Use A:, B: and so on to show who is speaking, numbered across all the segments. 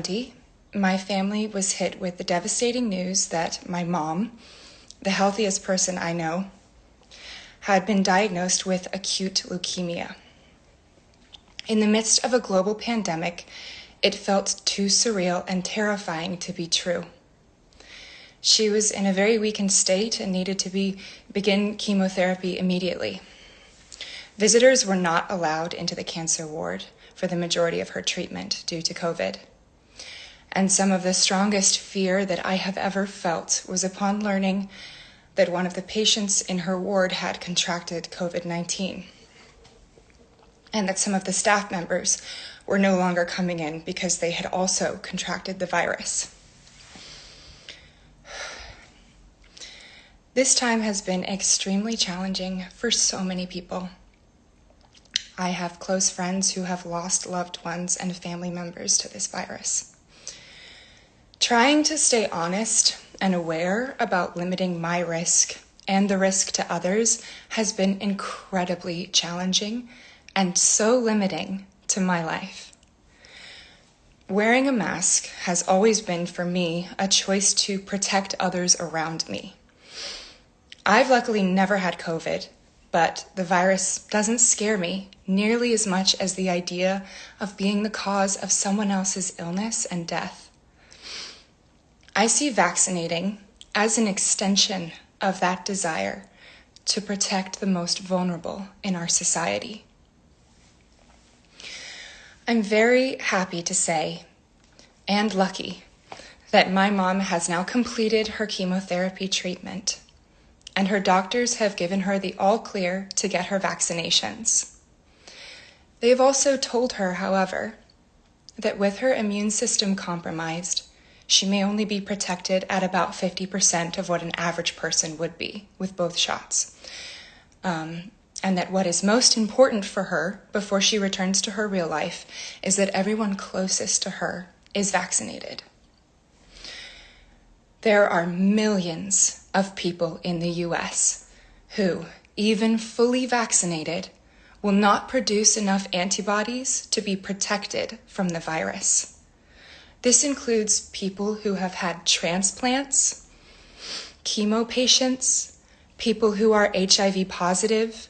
A: 2020, my family was hit with the devastating news that my mom, the healthiest person I know, had been diagnosed with acute leukemia. In the midst of a global pandemic, it felt too surreal and terrifying to be true. She was in a very weakened state and needed to begin chemotherapy immediately. Visitors were not allowed into the cancer ward for the majority of her treatment due to COVID. And some of the strongest fear that I have ever felt was upon learning that one of the patients in her ward had contracted COVID-19, and that some of the staff members were no longer coming in because they had also contracted the virus. This time has been extremely challenging for so many people. I have close friends who have lost loved ones and family members to this virus. Trying to stay honest and aware about limiting my risk and the risk to others has been incredibly challenging and so limiting to my life. Wearing a mask has always been for me a choice to protect others around me. I've luckily never had COVID, but the virus doesn't scare me nearly as much as the idea of being the cause of someone else's illness and death. I see vaccinating as an extension of that desire to protect the most vulnerable in our society. I'm very happy to say, and lucky, that my mom has now completed her chemotherapy treatment, and her doctors have given her the all clear to get her vaccinations. They've also told her, however, that with her immune system compromised, she may only be protected at about 50% of what an average person would be with both shots. And that what is most important for her before she returns to her real life is that everyone closest to her is vaccinated. There are millions of people in the US who, even fully vaccinated, will not produce enough antibodies to be protected from the virus. This includes people who have had transplants, chemo patients, people who are HIV positive,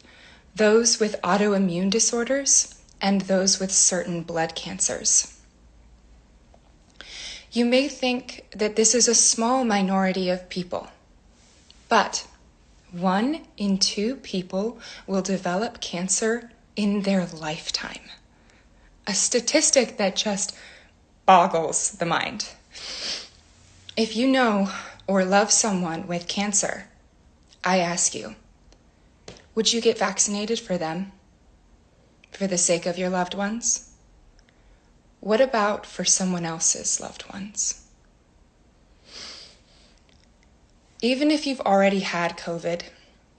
A: those with autoimmune disorders, and those with certain blood cancers. You may think that this is a small minority of people, but 1 in 2 people will develop cancer in their lifetime. A statistic that just boggles the mind. If you know or love someone with cancer, I ask you, would you get vaccinated for them, for the sake of your loved ones? What about for someone else's loved ones? Even if you've already had COVID,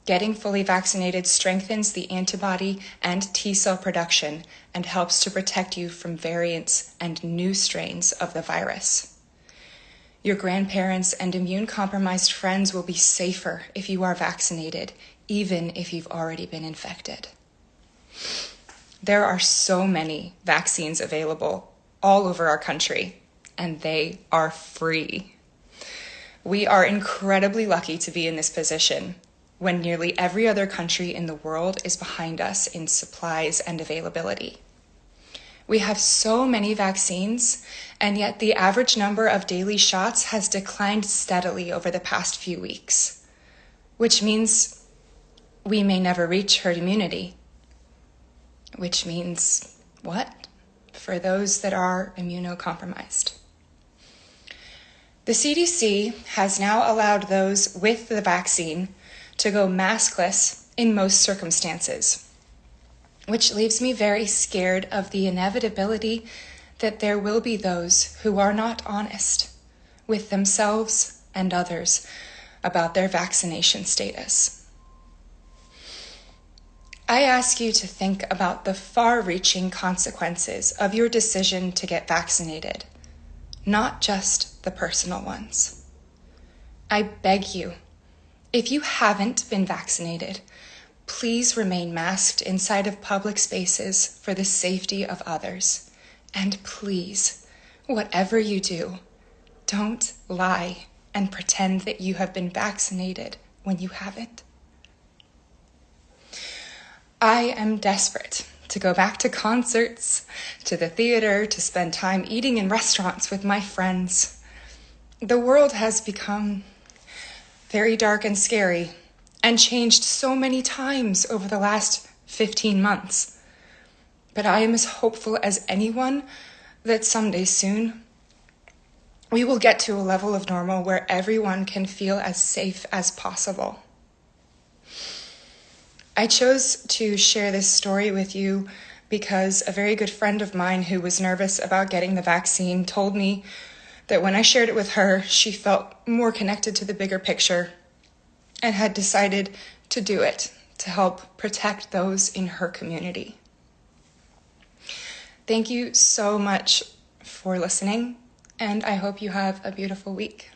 A: getting fully vaccinated strengthens the antibody and T-cell production and helps to protect you from variants and new strains of the virus. Your grandparents and immune-compromised friends will be safer if you are vaccinated, even if you've already been infected. There are so many vaccines available all over our country, and they are free. We are incredibly lucky to be in this position when nearly every other country in the world is behind us in supplies and availability. We have so many vaccines, and yet the average number of daily shots has declined steadily over the past few weeks, which means we may never reach herd immunity. Which means what? For those that are immunocompromised. The CDC has now allowed those with the vaccine to go maskless in most circumstances, which leaves me very scared of the inevitability that there will be those who are not honest with themselves and others about their vaccination status. I ask you to think about the far-reaching consequences of your decision to get vaccinated, not just the personal ones. I beg you, if you haven't been vaccinated, please remain masked inside of public spaces for the safety of others. And please, Whatever you do, don't lie and pretend that you have been vaccinated when you haven't. I am desperate to go back to concerts, to the theater, to spend time eating in restaurants with my friends. The world has become very dark and scary and changed so many times over the last 15 months. But I am as hopeful as anyone that someday soon we will get to a level of normal where everyone can feel as safe as possible. I chose to share this story with you because a very good friend of mine who was nervous about getting the vaccine told me that when I shared it with her, she felt more connected to the bigger picture and had decided to do it to help protect those in her community. Thank you so much for listening, and I hope you have a beautiful week.